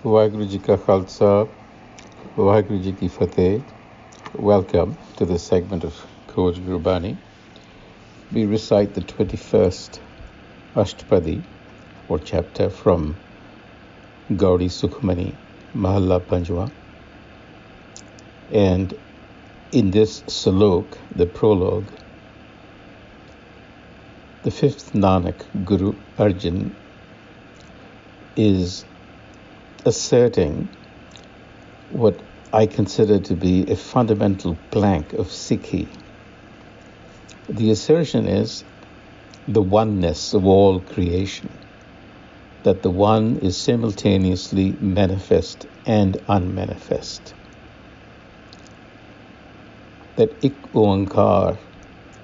Waheguru Ji Ka Khalsa, Waheguru Ji Ki Fateh. Welcome to this segment of Coach Gurbani. We recite the 21st Ashtapadi or chapter from Gaudi Sukhmani, Mahalla Panjwa. And in this salok, the prologue, the fifth Nanak, Guru Arjan, is asserting what I consider to be a fundamental plank of Sikhi. The assertion is the oneness of all creation, that the one is simultaneously manifest and unmanifest. That Ik Oankar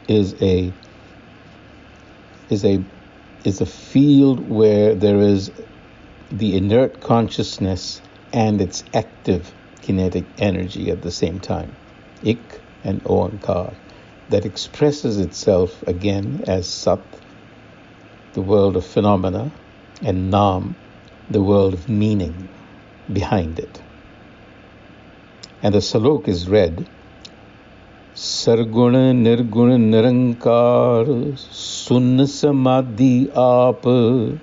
is a field where there is the inert consciousness and its active kinetic energy at the same time. Ik and Oankar, that expresses itself again as Sat, the world of phenomena, and Nam, the world of meaning behind it. And the salok is read, Sargun Nirgun Nirankar, Sun a-sabad-a-day,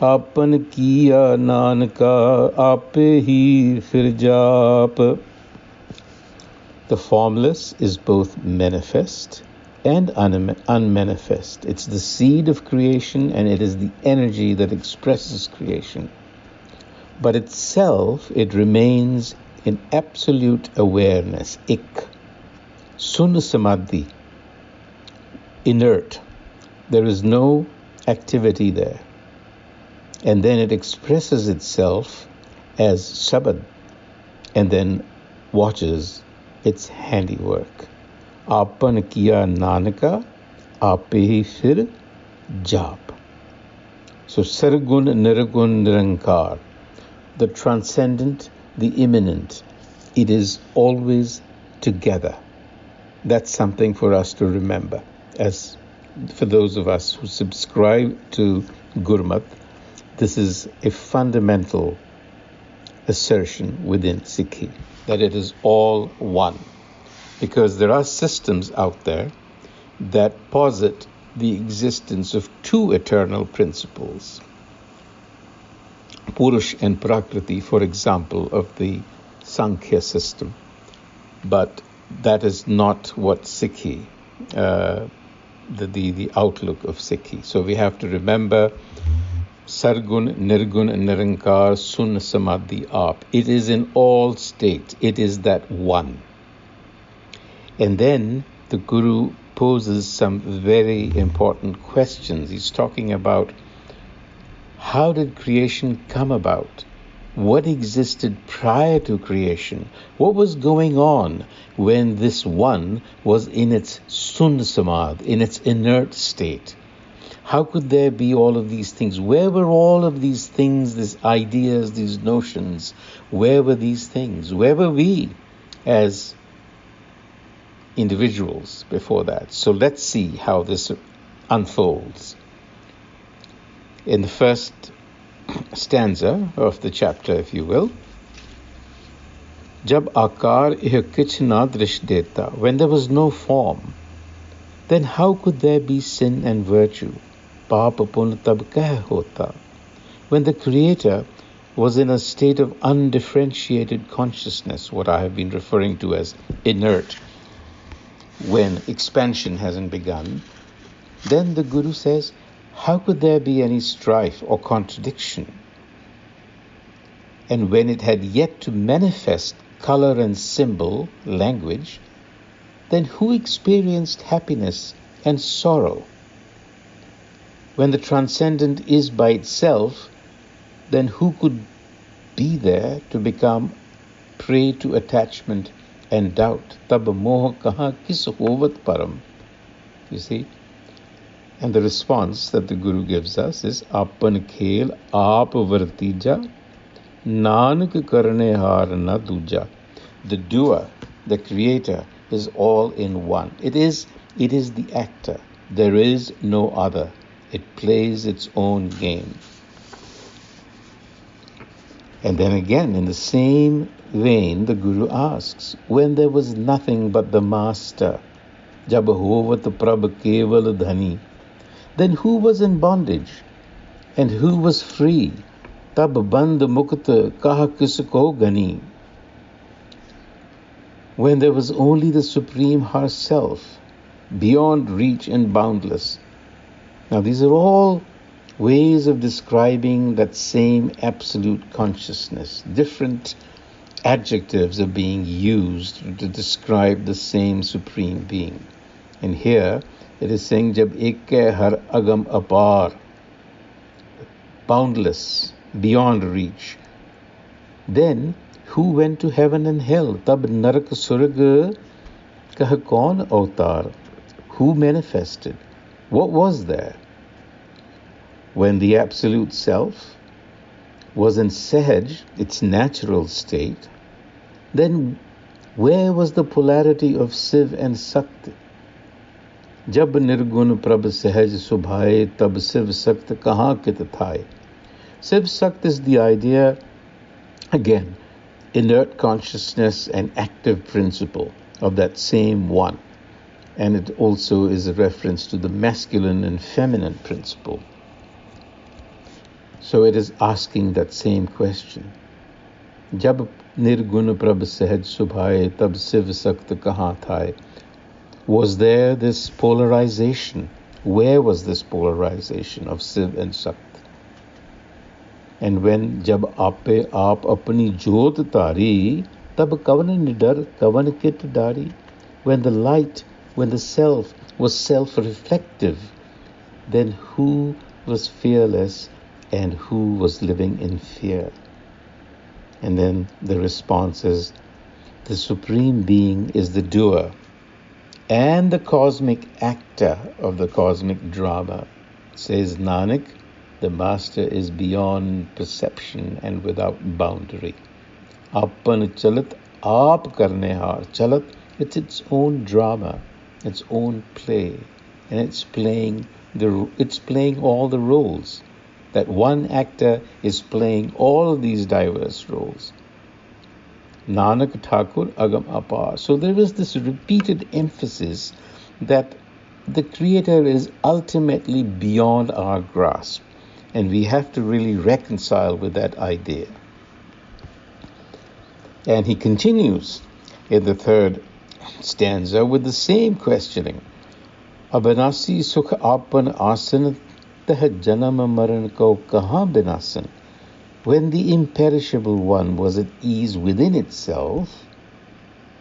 आपन किया नानका आपे ही फिर जाप. The formless is both manifest and unmanifest. It's the seed of creation and it is the energy that expresses creation. But itself, it remains in absolute awareness, Ik. Sun samadhi, inert. There is no activity there. And then it expresses itself as sabad, and then watches its handiwork. Apan kiya nanaka, ape hi fir jap. So Sargun Nirgun Nirankar, the transcendent, the immanent, it is always together. That's something for us to remember. As for those of us who subscribe to Gurmat, this is a fundamental assertion within Sikhi, that it is all one. Because there are systems out there that posit the existence of two eternal principles. Purush and Prakriti, for example, of the Sankhya system. But that is not what Sikhi, the outlook of Sikhi. So we have to remember Sargun Nirgun Nirankar Sun Samadhi Aap. It is in all states. It is that one. And then the Guru poses some very important questions. He's talking about how did creation come about? What existed prior to creation? What was going on when this one was in its Sun Samad, in its inert state? How could there be all of these things? Where were all of these things, these ideas, these notions? Where were these things? Where were we as individuals before that? So let's see how this unfolds. In the first stanza of the chapter, if you will, Jab akar eh kich na drish deta, when there was no form, then how could there be sin and virtue? Paap pun tab kah hota. When the Creator was in a state of undifferentiated consciousness, what I have been referring to as inert, when expansion hasn't begun, then the Guru says, how could there be any strife or contradiction? And when it had yet to manifest color and symbol, language, then who experienced happiness and sorrow? When the transcendent is by itself, then who could be there to become prey to attachment and doubt? Tab moh kaha kis hovat param. You see? And the response that the Guru gives us is Apan khel aap vartija, nanak karne har na duja. The doer, the creator, is all in one. It is the actor. There is no other. It plays its own game. And then again, in the same vein, the Guru asks, when there was nothing but the Master, jab hovat prab keval dhani, then who was in bondage and who was free? Tab band mukt kah kisko gani. When there was only the Supreme Herself, beyond reach and boundless. Now these are all ways of describing that same absolute consciousness. Different adjectives are being used to describe the same Supreme Being. And here it is saying, Jab ek hai har agam apar, boundless, beyond reach. Then who went to heaven and hell? Tab narak surg kah kaun avatar. Who manifested? What was there? When the Absolute Self was in Sahaj, its natural state, then where was the polarity of Siv and Sakt? Jab nirgun prab sahaj subhaye, tab Siv Sakt kahan kit thai. Siv Sakt is the idea, again, inert consciousness and active principle of that same one. And it also is a reference to the masculine and feminine principle. So it is asking that same question. Jab nirgun prab sahaj subhaye, tab siv sakt kahan thai. Was there this polarization? Where was this polarization of Siv and Sakt? And when jab ape aap apni jyot tari, tab kavan nidar kavan kit dari. When the light, when the self was self-reflective, then who was fearless and who was living in fear? And then the response is, the Supreme Being is the doer and the cosmic actor of the cosmic drama. Says Nanak, the Master is beyond perception and without boundary. Apan chalat aap karne har. Chalat, it's its own drama, its own play, and it's playing all the roles. That one actor is playing all of these diverse roles. Nanak Thakur Agam Apar. So there is this repeated emphasis that the Creator is ultimately beyond our grasp. And we have to really reconcile with that idea. And he continues in the third stanza with the same questioning. Abanasi sukh apan asan tah janam maran ko kahan binasan. When the imperishable one was at ease within itself,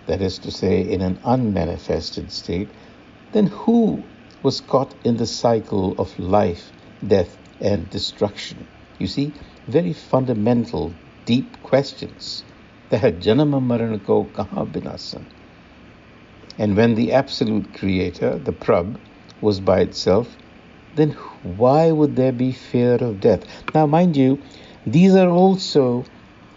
that is to say, in an unmanifested state, then who was caught in the cycle of life, death, and destruction? You see, very fundamental, deep questions. Tah janam maran ko kahan binasan. And when the absolute creator, the Prab, was by itself, then why would there be fear of death? Now, mind you, these are also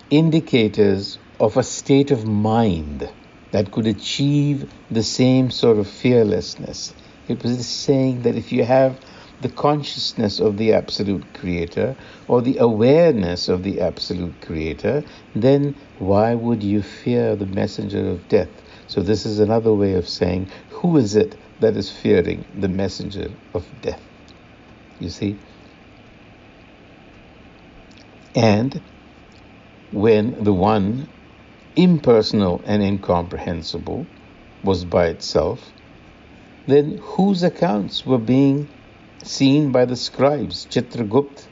indicators of a state of mind that could achieve the same sort of fearlessness. It was saying that if you have the consciousness of the absolute creator or the awareness of the absolute creator, then why would you fear the messenger of death? So this is another way of saying, who is it that is fearing the messenger of death? You see? And when the one, impersonal and incomprehensible, was by itself, then whose accounts were being seen by the scribes? Chitragupt.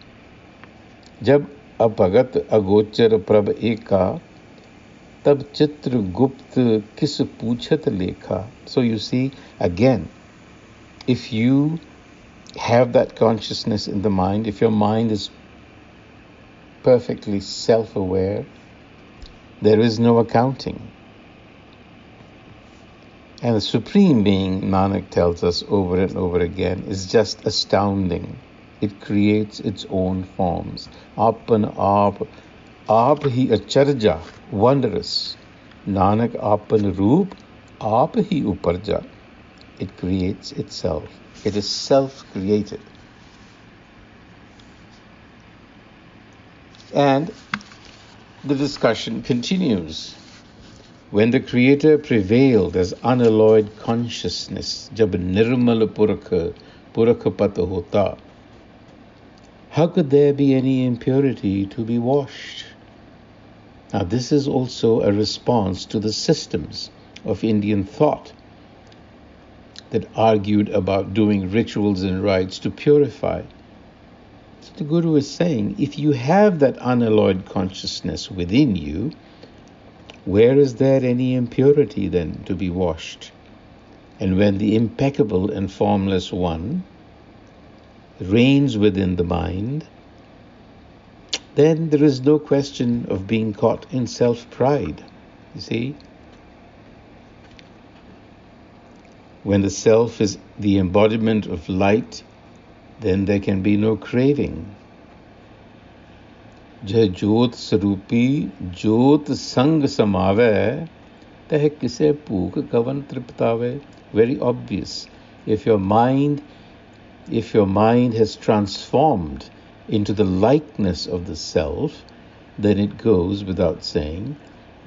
Jab apagat agochar prab eka, tab Chitragupt kis puchat lekha. So you see, again, if you have that consciousness in the mind, if your mind is perfectly self-aware, there is no accounting. And the Supreme Being, Nanak tells us over and over again, is just astounding. It creates its own forms. Apan aap hi acharja, wondrous. Nanak apan roop, aap hi uparja. It creates itself. It is self-created. And the discussion continues. When the Creator prevailed as unalloyed consciousness, jab nirmal purakh pat hota, how could there be any impurity to be washed? Now, this is also a response to the systems of Indian thought that argued about doing rituals and rites to purify. So the Guru is saying, if you have that unalloyed consciousness within you, where is there any impurity then to be washed? And when the impeccable and formless one reigns within the mind, then there is no question of being caught in self-pride. You see? When the self is the embodiment of light, then there can be no craving. Jai Jyot Sarupi Jyot Sang Samave Teh Kise Puk Kavan Triptave. Very obvious. If your mind has transformed into the likeness of the self, then it goes without saying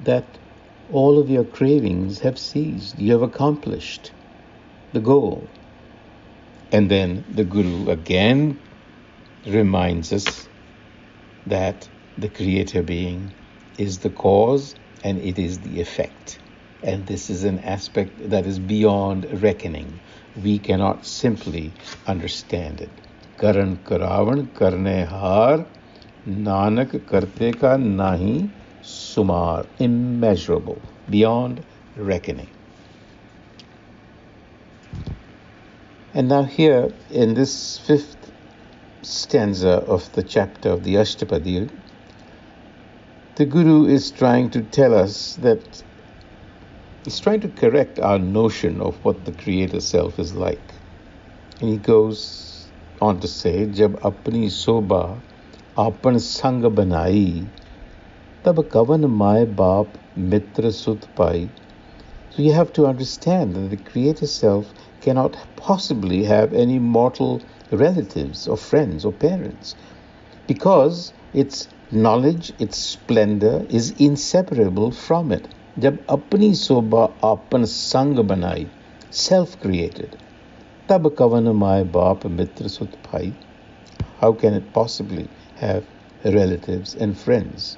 that all of your cravings have ceased. You have accomplished the goal. And then the Guru again reminds us that the Creator being is the cause and it is the effect. And this is an aspect that is beyond reckoning. We cannot simply understand it. Karan Karavan Karne Har Nanak Karte Ka Nahi Sumar. Immeasurable, beyond reckoning. And now here in this fifth stanza of the chapter of the a-sabad-a-day, the Guru is trying to tell us that he's trying to correct our notion of what the Creator Self is like. And he goes on to say, Jab apni soba apan sang banai, tab kavan mai baap mitra sut pai. So you have to understand that the Creator Self cannot possibly have any mortal relatives or friends or parents, because its knowledge, its splendor is inseparable from it. Jab apni soba apan sang banai, self-created, tab kavan mai baap mitra sut pai. How can it possibly have relatives and friends?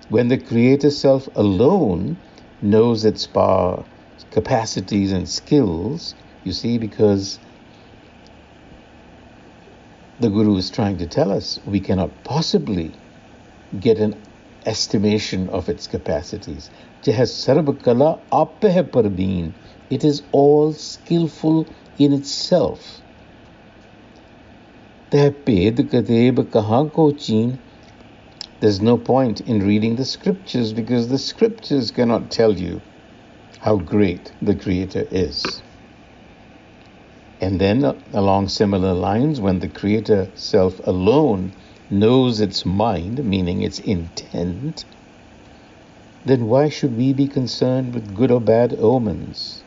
When the Creator Self alone knows its power, capacities and skills, you see, because the Guru is trying to tell us we cannot possibly get an estimation of its capacities. Jeh sarb kala apeh parbeen. It is all skillful in itself. Teh ped kateb kahan ko cheen. There's no point in reading the scriptures, because the scriptures cannot tell you how great the Creator is. And then along similar lines, when the Creator Self alone knows its mind, meaning its intent, then why should we be concerned with good or bad omens?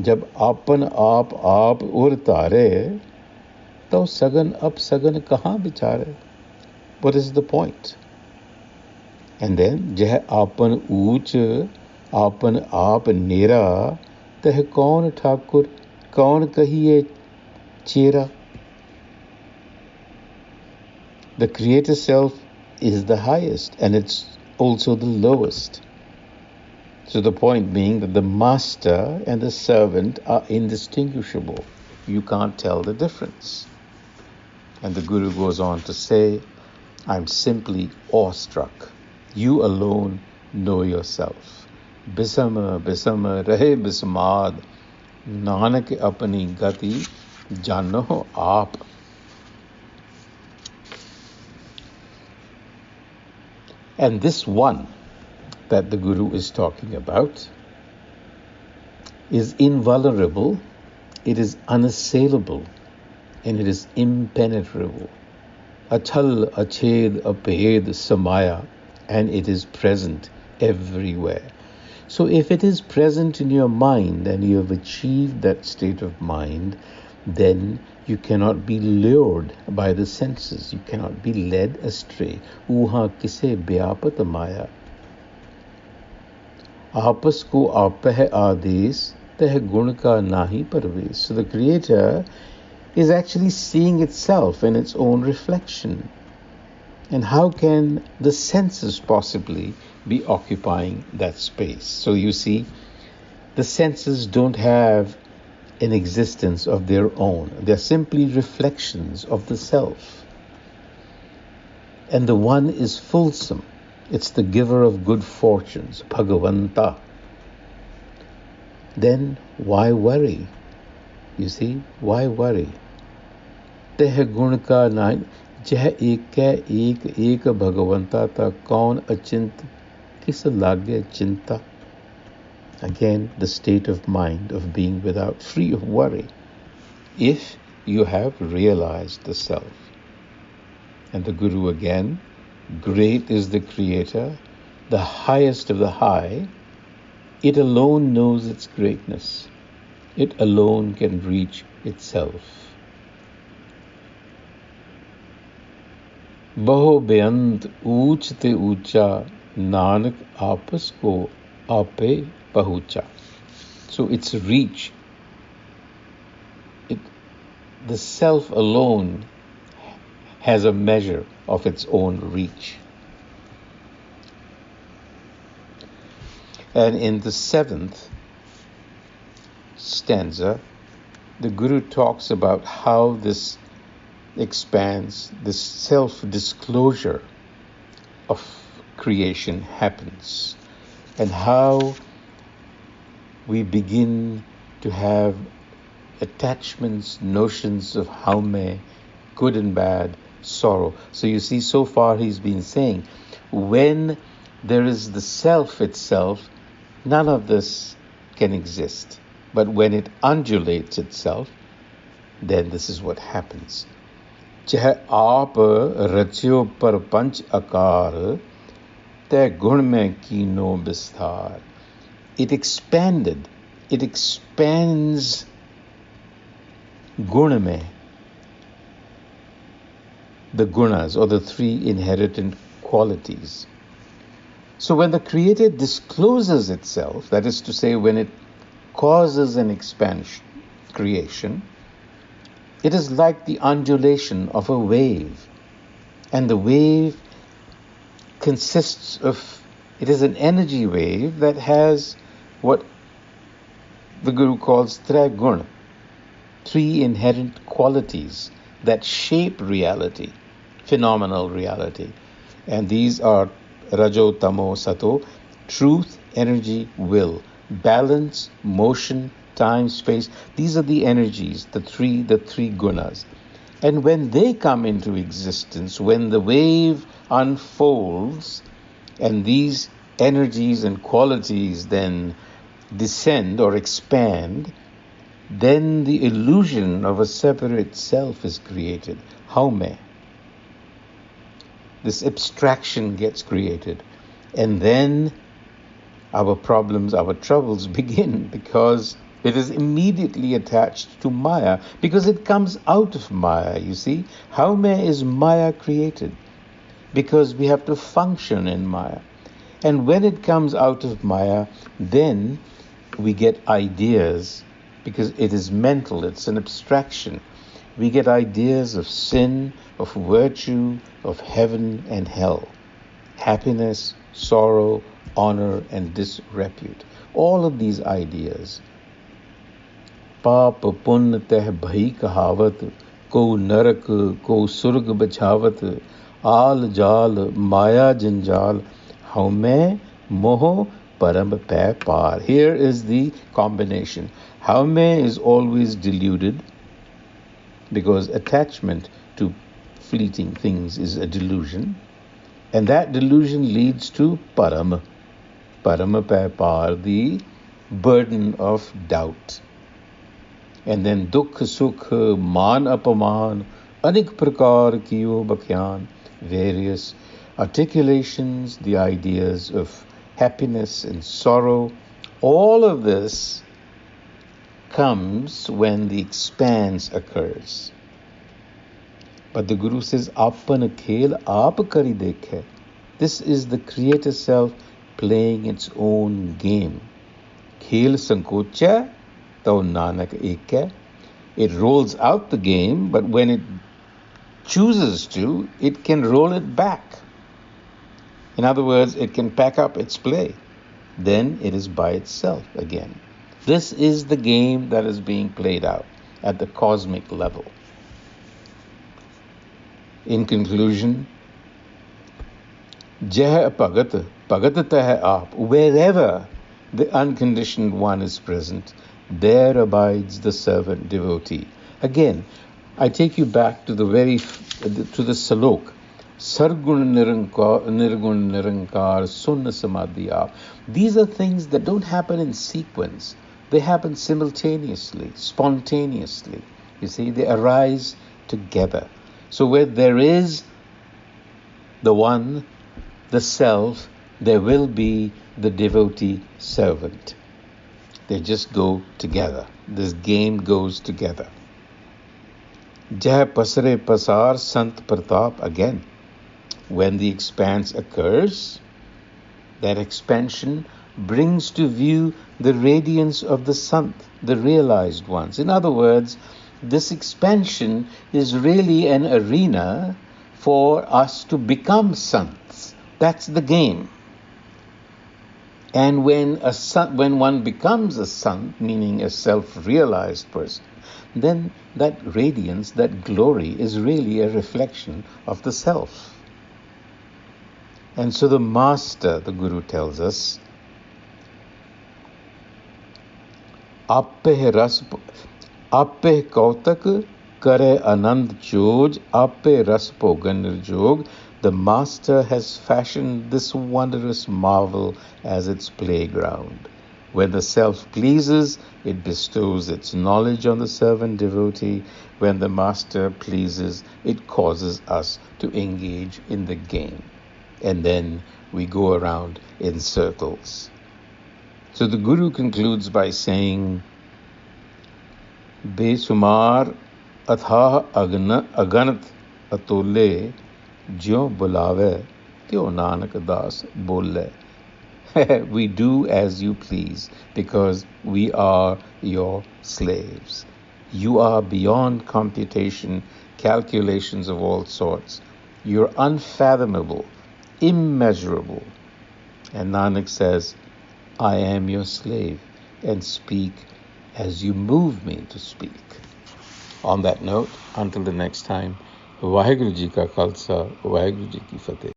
Jab apan aap ur tare, to sagan ap sagan kahan bichare. What is the point? And then, jeh apan ooch apan aap nera, teh kaun thakur kaun kahiye chera. The Creator Self is the highest, and it's also the lowest. So the point being that the master and the servant are indistinguishable. You can't tell the difference. And the Guru goes on to say, I'm simply awestruck. You alone know yourself. Bisama, bisama, rahe bismad. Nanak apani gati jano aap. And this one that the Guru is talking about is invulnerable, it is unassailable, and it is impenetrable. Achal, ached, aphed, samaya, and it is present everywhere. So if it is present in your mind and you have achieved that state of mind, then you cannot be lured by the senses. You cannot be led astray. Uha kise byapat maya. Apas ko apeh ades, teh gun ka nahi parves. So the Creator is actually seeing itself in its own reflection. And how can the senses possibly be occupying that space? So you see, the senses don't have an existence of their own. They're simply reflections of the self. And the one is fulsome. It's the giver of good fortunes, Bhagavanta. Then why worry? You see, why worry? Teh gun ka nahi, jeh ek ke ek Bhagavanta ta kaun achint, kis lage chinta. Again, the state of mind of being without, free of worry, if you have realized the self. And the Guru again, great is the Creator, the highest of the high. It alone knows its greatness. It alone can reach itself. Baho beyant ooch te oocha, Nanak apas ko ape pahucha. So its reach, the self alone has a measure of its own reach. And in the 7th stanza, the Guru talks about how this expands, this self-disclosure of creation happens, and how we begin to have attachments, notions of haume, good and bad, sorrow. So you see, so far he's been saying, when there is the self itself, none of this can exist. But when it undulates itself, then this is what happens. Chah aap rachyo par panch akar, te gun mein kino bisthar. It expanded. It expands guna mein, the gunas, or the 3 inherent qualities. So when the Creator discloses itself, that is to say, when it causes an expansion, creation, it is like the undulation of a wave. And the wave consists of, it is an energy wave that has what the Guru calls Tragun, 3 inherent qualities that shape reality, phenomenal reality. And these are Rajo, Tamo, Sato, truth, energy, will, balance, motion, time, space. These are the energies, the three gunas. And when they come into existence, when the wave unfolds and these energies and qualities then descend or expand, then the illusion of a separate self is created. Haume. This abstraction gets created. And then our problems, our troubles begin, because it is immediately attached to Maya, because it comes out of Maya, you see. Haume is Maya created, because we have to function in Maya. And when it comes out of Maya, then we get ideas, because it is mental, it's an abstraction. We get ideas of sin, of virtue, of heaven and hell, happiness, sorrow, honor, and disrepute. All of these ideas. Paap punn teh bhai kahavat, ko narak, ko surg bachhavat, आल जाल माया जंजाल हमें मोह param pe par. Here is the combination. Haume is always deluded, because attachment to fleeting things is a delusion, and that delusion leads to param pe par, the burden of doubt. And then dukh sukh maan apaman anik prakar kiyo bakhyan, various articulations, the ideas of happiness and sorrow. All of this comes when the expanse occurs. But the Guru says, Apan khel aap kari dekhe. This is the creator self playing its own game. Khel sankocha, tau nanak ek. It rolls out the game, but when it chooses to, it can roll it back. In other words, it can pack up its play. Then it is by itself again. This is the game that is being played out at the cosmic level. In conclusion, Jeh Pagat, Pagat Teh Aap, wherever the unconditioned one is present, there abides the servant devotee. Again, I take you back to the salok. Sargun Nirgun Nirankar, Sun a-sabad-a-day. These are things that don't happen in sequence. They happen simultaneously, spontaneously. You see, they arise together. So where there is the one, the self, there will be the devotee servant. They just go together. This game goes together. Jai pasare pasar sant pratap, again. When the expanse occurs, that expansion brings to view the radiance of the Sant, the realized ones. In other words, this expansion is really an arena for us to become Sants. That's the game. And when one becomes a Sant, meaning a self-realized person, then that radiance, that glory is really a reflection of the self. And so the master, the Guru tells us, Ape kautak kare anand choj, ape raspo ganirjog. The master has fashioned this wondrous marvel as its playground. When the self pleases, it bestows its knowledge on the servant devotee. When the master pleases, it causes us to engage in the game. And then we go around in circles. So the Guru concludes by saying, Besumar athah aganat atole jyo bulave tyo nanak das bolle. We do as you please because we are your slaves. You are beyond computation, calculations of all sorts. You're unfathomable, immeasurable. And Nanak says, I am your slave and speak as you move me to speak. On that note, until the next time, Vaheguru Ji Ka Khalsa, Vaheguru Ji Ki Fateh.